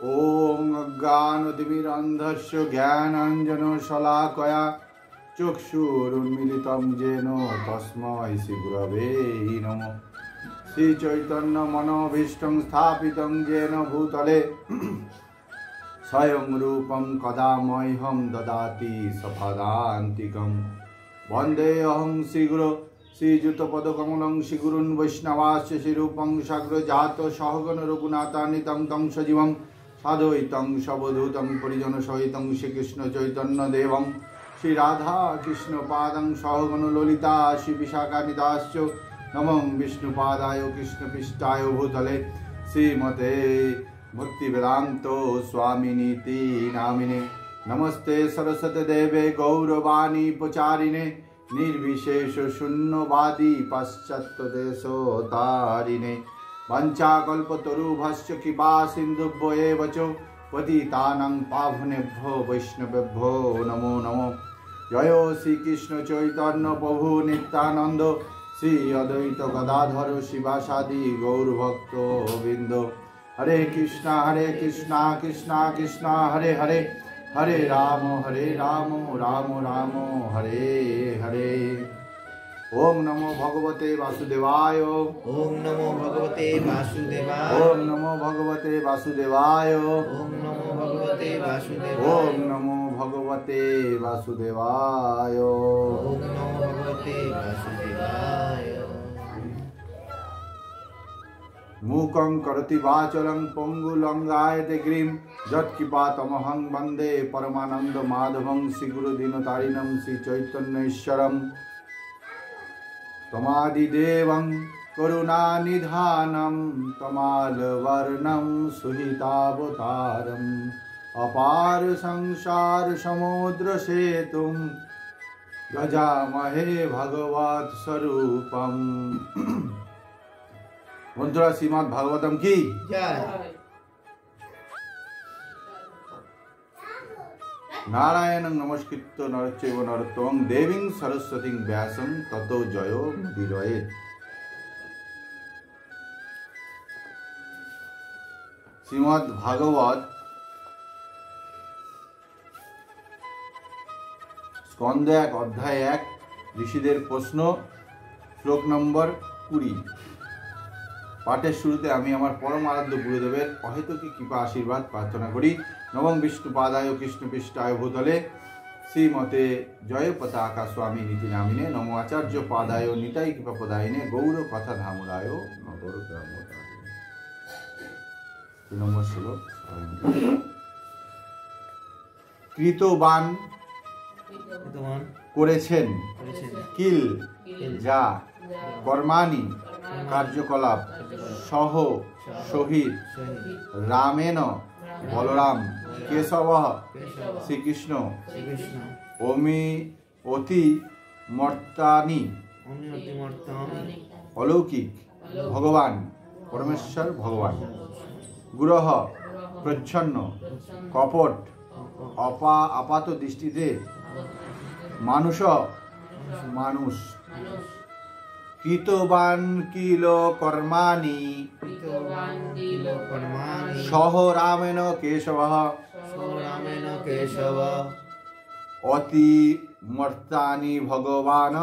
ओम अज्ञानतिमिरन्धस्य ज्ञानाञ्जनशलाकया चक्षुरुन्मीलितं येन तस्मै श्रीगुरवे नमः। श्रीचैतन्यमनोभीष्टं स्थापितं येन भूतले स्वयं रूपं कदा मह्यं ददाति सपदान्तिकं। वन्देऽहं श्रीगुरो श्रीयुतपदकमलं श्रीगुरुन् वैष्णवास्य श्रीरूपं साग्रजात सहगण रघुनाथान्वितं तं सजीवं साद्वैतं सवधूतं परिजनसहितं श्रीकृष्ण चैतन्यदेवं श्रीराधाकृष्णपादं सहगण ललिता श्रीविशाखान्विताश्च नमो विष्णुपादाय कृष्णपृष्ठाय भूतले श्रीमते भक्तिवेदान्तो स्वामिनीति नामिने। नमस्ते सरस्वती देवे गौरवाणी प्रचारिणे निर्विशेष शून्यवादी पाश्चात्यदेशोतारिणे। वंचाकल्पतरुभ्यश्च कृपा सिन्धुभ्यो च पतितानां पावनेभ्यो वैष्णवेभ्यो नमो नमो। जय श्रीकृष्ण चैतन्य प्रभु नित्यानंद श्री अद्वैत गदाधर शिवासादि गौरभक्तवृंद। हरे कृष्णा कृष्णा कृष्णा हरे हरे हरे राम राम राम हरे हरे। ओम नमो भगवते वासुदेवाय। ओम नमो भगवते वासुदेवाय। ओम नमो भगवते वासुदेवाय। ओम नमो भगवते वासुदेवाय। ओम नमो भगवते वासुदेवाय। ओम नमो भगवते वासुदेवाय। मूकं करोति वाचालं पंगुलंगायते गिरिं यत्कृपातमहं वन्दे परमानन्दमाधवं श्रीगुरुदीनतारिणं श्रीचैतन्येश्वरं तमादिदेवं करुणानिधानं तमालवर्णं सुहितावतारम् अपार संसार समुद्र सेतुं गजामहे भगवत् स्वरूपम्। बंधुरा श्रीमद् भागवतम की जय। नारायणं नमस्कृत्य नरं चैव नरोत्तमं देवीं सरस्वतीं व्यासं ततो जयो मुदीरयेत्। श्रीमद् भागवत स्कंद 1 अध्याय 1 ऋषिदेर प्रश्न श्लोक नम्बर 20। पाठের শুরুতে আমি আমার পরম আরাধ্য গুরুদেবের অহেতুকী কৃপা আশীর্বাদ প্রার্থনা করি। নমঃ বিষ্ণুপাদায় কৃষ্ণপৃষ্ঠায় ভূতলে শ্রীমতে জয় পতাকা স্বামী নীতি নামিনে নমো আচার্য পাদায় নিতাই কৃপা পদায়িনে গৌর কথা ধামরায় নগর গ্রামতায়। 2 নম্বর শ্লোক। কৃতবান করেছেন কিল যা কর্মাণি কার্যকলাপ সহ সহিত রামেন বলরাম কেশব শ্রীকৃষ্ণ অমি অতি মর্তানি অলৌকিক ভগবান পরমেশ্বর ভগবান গুরহ প্রচ্ছন্ন কপট আপাত দৃষ্টিতে মানুষ মানুষ কৃতবান কিল কর্মাণি সহ রামেণ কেশব অতি মর্তানি ভগবান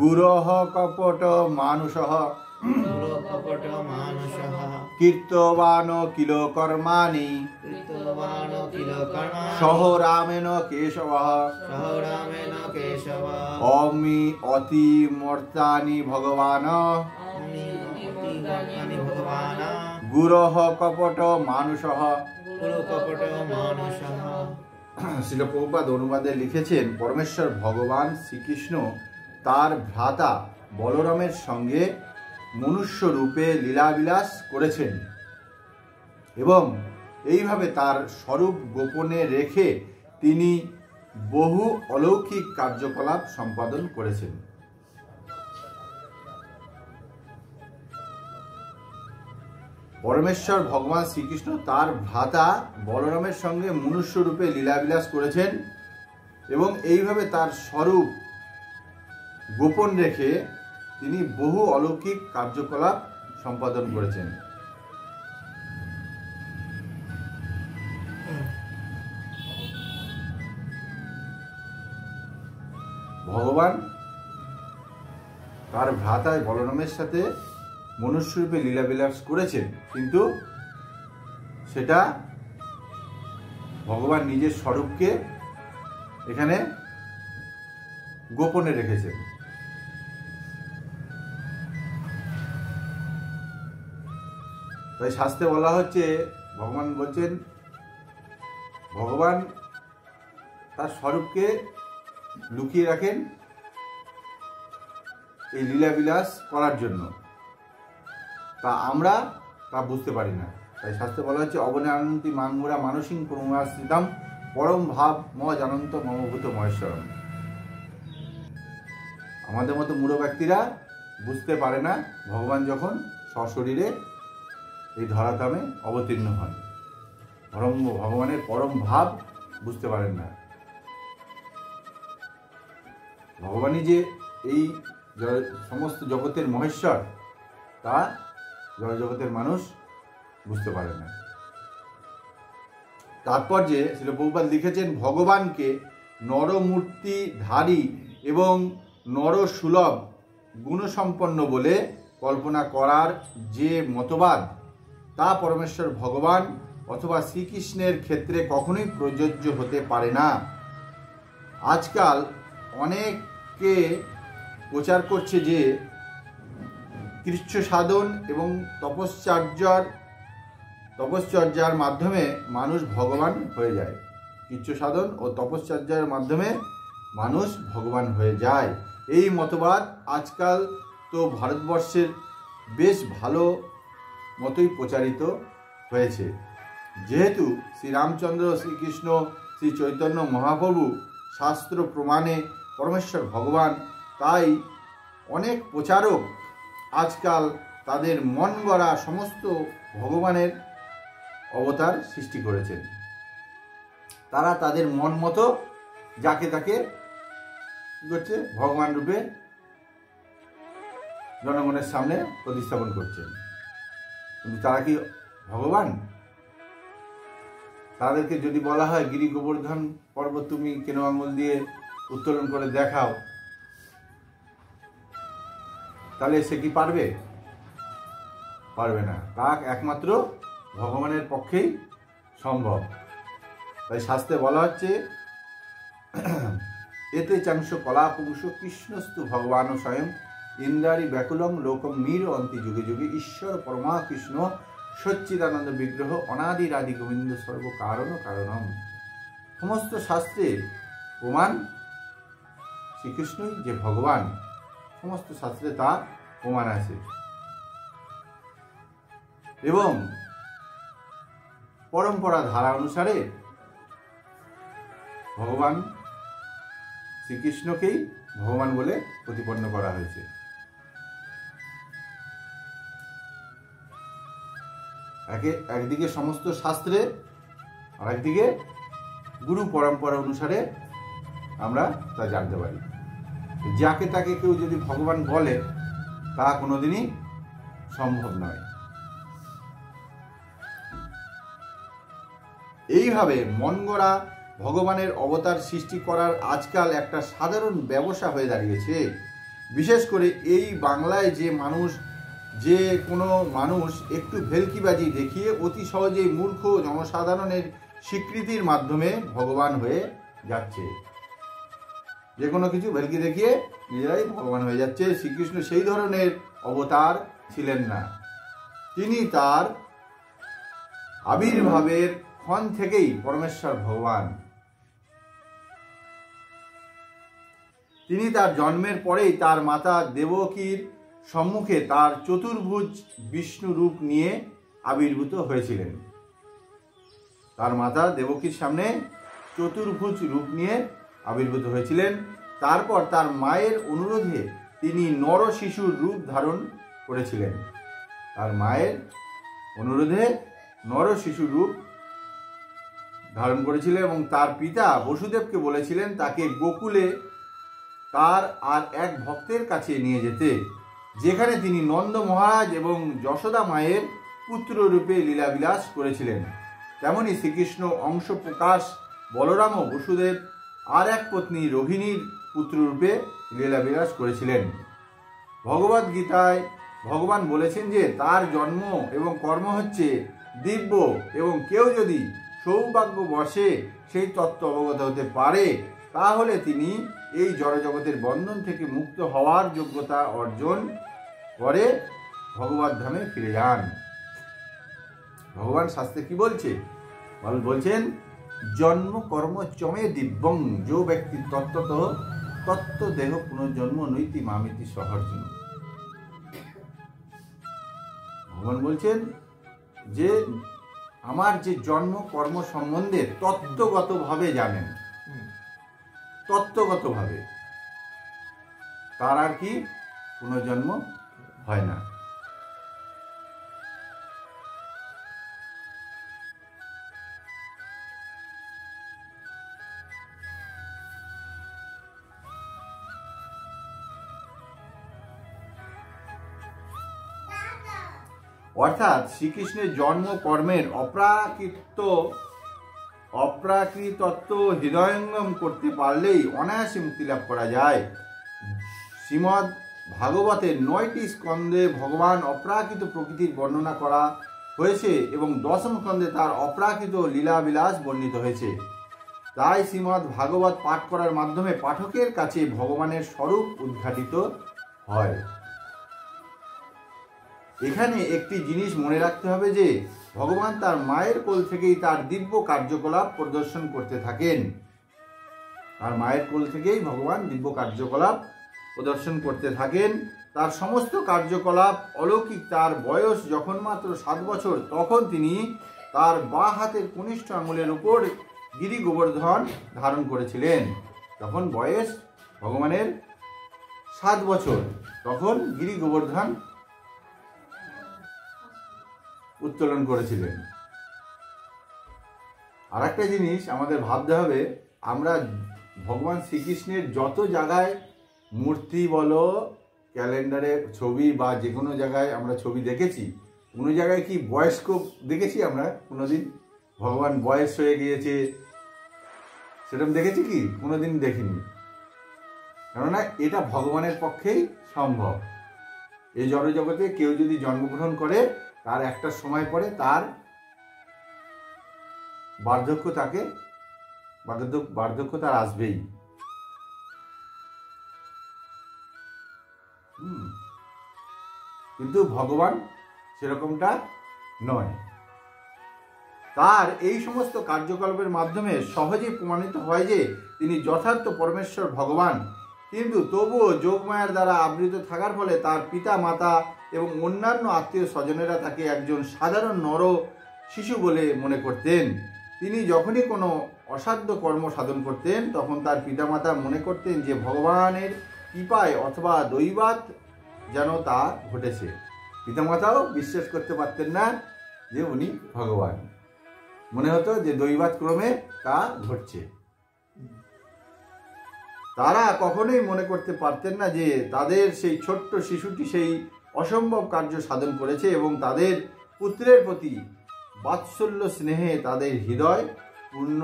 গুরহ কপট মানুষ কীর্তবান কিল কর্মাণি সহ রামেণ কেশব অমি অতি মর্তানি ভগবান গুরহ কপট মানুষ। শ্রীল প্রভুপাদ অনুবাদে লিখেছেন, পরমেশ্বর ভগবান শ্রীকৃষ্ণ তার ভ্রাতা বলরামের সঙ্গে মনুষ্য রূপে লীলাবিলাস করেছেন এবং এইভাবে তার স্বরূপ গোপনে রেখে তিনি বহু অলৌকিক কার্যকলাপ সম্পাদন করেছেন। পরমেশ্বর ভগবান শ্রীকৃষ্ণ তার ভ্রাতা বলরামের সঙ্গে মনুষ্য রূপে লীলাবিলাস করেছেন এবং এইভাবে তার স্বরূপ গোপন রেখে তিনি বহু অলৌকিক কার্যকলাপ সম্পাদন করেছেন। ভগবান তার ভ্রাতায় বলরামের সাথে মনুষ্যরূপে লীলাবিলাস করেছেন, কিন্তু সেটা ভগবান নিজের স্বরূপকে এখানে গোপনে রেখেছেন। তাই শাস্ত্রে বলা হচ্ছে, ভগবান বলছেন, ভগবান তার স্বরূপকে লুকিয়ে রাখেন এই লীলাবিলাস করার জন্য, তা আমরা তা বুঝতে পারি না। তাই শাস্ত্রে বলা হচ্ছে, অবনানন্তি মাঙ্গুরা মানসিং পরমাশ্রিতাম পরম ভাব ম জানন্ত মমভূত মহেশ্বরম। আমাদের মতো মূঢ় ব্যক্তিরা বুঝতে পারে না ভগবান যখন সশরীরে এই ধরাধামে অবতীর্ণ হন, ভগবানের পরম ভাব বুঝতে পারেন না। ভগবানই যে এই সমস্ত জগতের মহেশ্বর, তা জগতের মানুষ বুঝতে পারে না। তাৎপর্যে শ্রীল প্রভুপাদ লিখেছেন, ভগবানকে নরমূর্তি ধারী এবং নরসুলভ গুণসম্পন্ন বলে কল্পনা করার যে মতবাদ, তা পরমেশ্বর ভগবান অথবা শ্রীকৃষ্ণের ক্ষেত্রে কখনোই প্রযোজ্য হতে পারে না। আজকাল অনেকে প্রচার করছে যে কৃচ্ছ সাধন এবং তপশ্চর্যার মাধ্যমে মানুষ ভগবান হয়ে যায়। কৃচ্ছ সাধন ও তপশ্চর্যার মাধ্যমে মানুষ ভগবান হয়ে যায়, এই মতবাদ আজকাল তো ভারতবর্ষের বেশ ভালো মতোই প্রচারিত হয়েছে। যেহেতু শ্রীরামচন্দ্র, শ্রীকৃষ্ণ, শ্রী চৈতন্য মহাপ্রভু শাস্ত্র প্রমাণে পরমেশ্বর ভগবান, তাই অনেক প্রচারক আজকাল তাদের মন গড়া সমস্ত ভগবানের অবতার সৃষ্টি করেছেন। তারা তাদের মন মতো যাকে তাকে কি করছে, ভগবান রূপে জনগণের সামনে প্রতিস্থাপন করছেন। কিন্তু তারা কি ভগবান? তাদেরকে যদি বলা হয়, গিরি গোবর্ধন পর্বত তুমি কেন আঙুল দিয়ে উত্তোলন করে দেখাও, তাহলে সে কি পারবে? পারবে না। তা একমাত্র ভগবানের পক্ষেই সম্ভব। তাই শাস্ত্রে বলা হচ্ছে, এতে চাংশ কলা পুংস কৃষ্ণস্তু ভগবান স্বয়ং ইন্দ্রারি ব্যাকুলং লোকং মীর অন্তি যুগে যুগে ঈশ্বর পরমা কৃষ্ণ সচ্চিদানন্দ বিগ্রহ অনাদি রাধি গোবিন্দ সর্ব কারণ কারণম। সমস্ত শাস্ত্রে প্রমাণ শ্রীকৃষ্ণই যে ভগবান, সমস্ত শাস্ত্রে তার প্রমাণ আছে। এবং পরম্পরা ধারা অনুসারে ভগবান শ্রীকৃষ্ণকেই ভগবান বলে প্রতিপন্ন করা হয়েছে। একদিকে সমস্ত শাস্ত্রে, আর একদিকে গুরু পরম্পরা অনুসারে আমরা তা জানতে পারি। যাকে তাকে কেউ যদি ভগবান বলে, তা কোনোদিনই সম্ভব নয়। এইভাবে মন গড়া ভগবানের অবতার সৃষ্টি করার আজকাল একটা সাধারণ ব্যবসা হয়ে দাঁড়িয়েছে। বিশেষ করে এই বাংলায় যে কোনো মানুষ একটু ভেলকিবাজি দেখিয়ে অতি সহজেই মূর্খ জনসাধারণের স্বীকৃতির মাধ্যমে ভগবান হয়ে যাচ্ছে। যে কোনো কিছু ভেলকি দেখিয়ে নিজেরাই ভগবান হয়ে যাচ্ছে। শ্রীকৃষ্ণ সেই ধরনের অবতার ছিলেন না। তিনি তার আবির্ভাবের ক্ষণ থেকেই পরমেশ্বর ভগবান। তিনি তার জন্মের পরেই তার মাতা দেবকীর সম্মুখে তার চতুর্ভুজ বিষ্ণু রূপ নিয়ে আবির্ভূত হয়েছিলেন। তার মাতা দেবকীর সামনে চতুর্ভুজ রূপ নিয়ে আবির্ভূত হয়েছিলেন। তারপর তার মায়ের অনুরোধে তিনি নর শিশুর রূপ ধারণ করেছিলেন। তার মায়ের অনুরোধে নর শিশুর রূপ ধারণ করেছিলেন এবং তার পিতা বসুদেবকে বলেছিলেন তাকে গোকুলে তার আর এক ভক্তের কাছে নিয়ে যেতে, যেখানে তিনি নন্দ মহারাজ এবং যশোদা মায়ের পুত্র রূপে লীলাবিলাস করেছিলেন। তেমনি শ্রীকৃষ্ণ অংশ প্রকাশ বলরাম ও বসুদেব আর এক পত্নী রোহিণীর পুত্ররূপে লীলাবিলাস করেছিলেন। ভগবদ গীতায় ভগবান বলেছেন যে তার জন্ম এবং কর্ম হচ্ছে দিব্য, এবং কেউ যদি সৌভাগ্যবশে সেই তত্ত্ব অবগত হতে পারে তাহলে তিনি এই জড়জগতের বন্ধন থেকে মুক্ত হওয়ার যোগ্যতা অর্জন করে ভগবত ধামে ফিরে যান। ভগবান শাস্ত্রে কি বলছে? বলছেন জন্ম কর্ম চমে দিব্যং जो ব্যক্তি তত্ত্বত তত্ত্ব দেহ পুনর্জন্ম নৈতি মামিতি সহর্জন। ভগবান বলছেন যে আমার যে জন্ম কর্ম সম্বন্ধে তত্ত্বগতভাবে জানেন, তত্ত্বগতভাবে, তার আর কি পুনর্জন্ম হয় না। অর্থাৎ শ্রীকৃষ্ণের জন্ম কর্মের অপ্রাকৃতত্ব হৃদয়ঙ্গম করতে পারলেই অনায়াসে মুক্তি লাভ করা যায়। শ্রীমদ্ ভাগবতের 9টি স্কন্ধে ভগবান অপ্রাকৃত প্রকৃতির বর্ণনা করা হয়েছে এবং 10ম স্কন্ধে তার অপ্রাকৃত লীলাবিলাস বর্ণিত হয়েছে। তাই শ্রীমদ্ ভাগবত পাঠ করার মাধ্যমে পাঠকের কাছে ভগবানের স্বরূপ উদ্ঘাটিত হয়। এখানে একটি জিনিস মনে রাখতে হবে যে ভগবান তার মায়ের কোল থেকেই তার দিব্য কার্যকলাপ প্রদর্শন করতে থাকেন। তার মায়ের কোল থেকেই ভগবান দিব্য কার্যকলাপ প্রদর্শন করতে থাকেন। তার সমস্ত কার্যকলাপ অলৌকিক। তার বয়স যখন মাত্র 7 বছর তখন তিনি তার বাঁ হাতের কনিষ্ঠ আঙুলের উপর গিরি গোবর্ধন ধারণ করেছিলেন। তখন বয়স ভগবানের 7 বছর, তখন গিরি গোবর্ধন উত্তোলন করেছিলেন। আর একটা জিনিস আমাদের ভাবতে হবে, আমরা ভগবান শ্রীকৃষ্ণের যত জায়গায় মূর্তি বলো, ক্যালেন্ডারে ছবি বা যে কোনো জায়গায় আমরা ছবি দেখেছি, কোনো জায়গায় কি বয়স্ক দেখেছি আমরা কোনোদিন? ভগবান বয়স হয়ে গিয়েছে সেরকম দেখেছি কি? কোনোদিন দেখিনি। কেননা এটা ভগবানের পক্ষেই সম্ভব। এই জড়জগতে কেউ যদি জন্মগ্রহণ করে তার একটা সময় পরে তার বার্ধক্য তার আসবেই। কিন্তু ভগবান সেরকমটা নয়। তার এই সমস্ত কার্যকলাপের মাধ্যমে সহজেই প্রমাণিত হয় যে তিনি যথার্থ পরমেশ্বর ভগবান। কিন্তু তবুও যোগমায়ার দ্বারা আবৃত থাকার ফলে তার পিতা মাতা এবং অন্যান্য আত্মীয় স্বজনেরা তাকে একজন সাধারণ নর শিশু বলে মনে করতেন। তিনি যখনই কোনো অসাধ্য কর্ম সাধন করতেন তখন তার পিতামাতা মনে করতেন যে ভগবানের কৃপায় অথবা দৈবাৎ যেন তা ঘটেছে। পিতামাতাও বিশ্বাস করতে পারতেন না যে উনি ভগবান, মনে হতো যে দৈবাৎ ক্রমে তা ঘটছে। তারা কখনোই মনে করতে পারতেন না যে তাদের সেই ছোট্ট শিশুটি সেই অসম্ভব কার্য সাধন করেছে এবং তাদের পুত্রের প্রতি বাৎসল্য স্নেহে তাদের হৃদয় পূর্ণ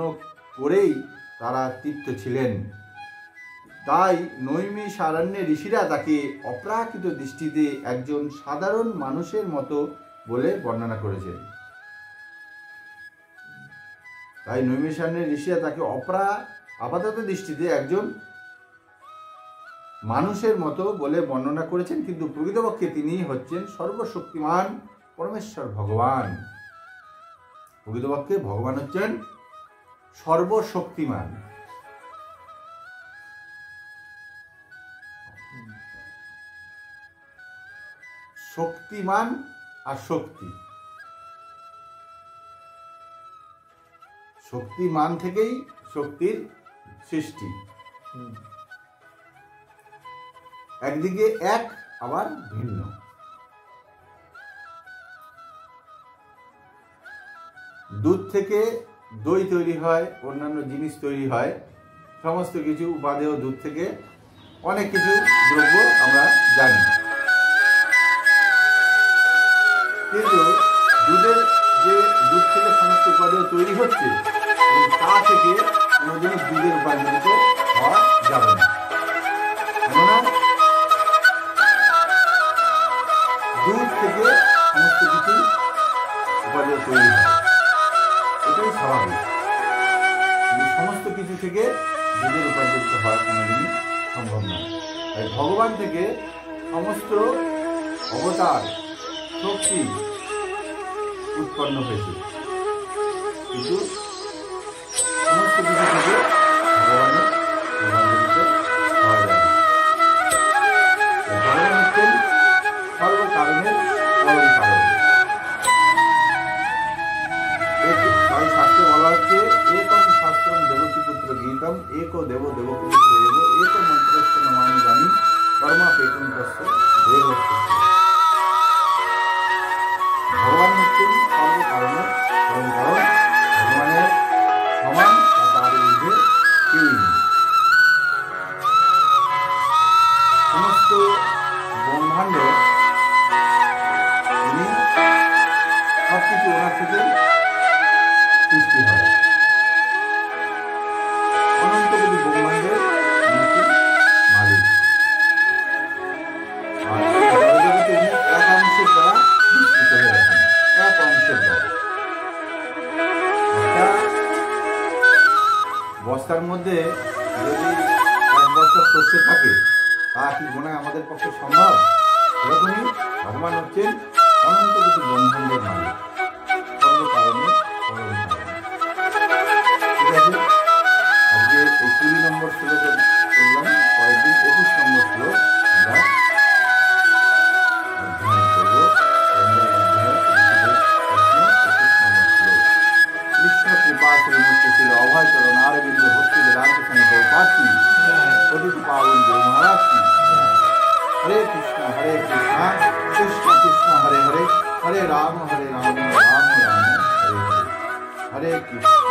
করেই তারা তৃপ্ত ছিলেন। তাই নৈমিষারণ্যে ঋষিরা তাকে অপ্রাকৃত দৃষ্টিতে একজন সাধারণ মানুষের মতো বলে বর্ণনা করেছেন। তাই নৈমিষারণ্যের ঋষিরা তাকে আপাতত দৃষ্টিতে একজন মানুষের মতো বলে বর্ণনা করেছেন, কিন্তু প্রকৃতপক্ষে তিনি হচ্ছেন সর্বশক্তিমান পরমেশ্বর ভগবান। প্রকৃতপক্ষে ভগবান হচ্ছেন সর্বশক্তিমান। শক্তিমান আর শক্তি, শক্তিমান থেকেই শক্তির সৃষ্টি। একদিকে এক, আবার ভিন্ন। দুধ থেকে দই তৈরি হয়, অন্যান্য জিনিস তৈরি হয়, সমস্ত কিছু উপাদেয় দুধ থেকে অনেক কিছু দ্রব্য আমরা জানি। কিন্তু দুধ থেকে সমস্ত উপাদেয় তৈরি হচ্ছে এবং তা থেকে কোনো জিনিস দুধের উপার্জিত হওয়া যাবে না। তাই ভগবান থেকে সমস্ত অবতার শক্তি উৎপন্ন হয়েছে, কিন্তু সমস্ত কিছু থেকে ভগবানের রূপান্তরিত হওয়া যায় না। ভগবান হচ্ছেন সর্বকারণের পরম কারণ। তাই শাস্ত্রে বলা হচ্ছে একম শাস্ত্রম দেবকীপুত্র গীতম এক দেব দেবকীপুত্র এব এক মন্ত্রস্য নমামি জানি কর্মাপেকম তস্য দেবস্য। ভগবান হচ্ছেন সর্বকারণের পরম কারণ। ভগবানের সমান বা তার ঊর্ধ্বে কেউই নেই। সমস্ত ব্রহ্মাণ্ড তিনি সবকিছু ওনার থেকে সৃষ্টি হয়। অনন্ত কোটি ব্রহ্মাণ্ডের মালিক। আর জগতে উনি এক অংশের দ্বারা বিস্তৃত হয়ে আছেন, এক অংশের দ্বারা। একটা বস্তার মধ্যে যদি এক বস্তা শস্য থাকে, তা কি গোনা আমাদের পক্ষে সম্ভব? এরকমই ভগবান হচ্ছেন অনন্ত কোটি ব্রহ্মাণ্ডের মালিক, সর্বকারণের পরম কারণ। ঠিক আছে, আজকে এই 20 নম্বর শ্লোক করলাম, পরের দিন 21 নম্বর শ্লোক আমরা অধ্যয়ন করব। কৃষ্ণ কৃপা শ্রীমূর্তি ছিল অভয় চরণ আরবিন্দ ভক্তি রামকৃষ্ণ পার্থী প্রদীপ পাবন গুরু মহারাজ কি। হরে কৃষ্ণ কৃষ্ণ কৃষ্ণ হরে হরে, হরে রাম রাম রাম হরে হরে, হরে কৃষ্ণ।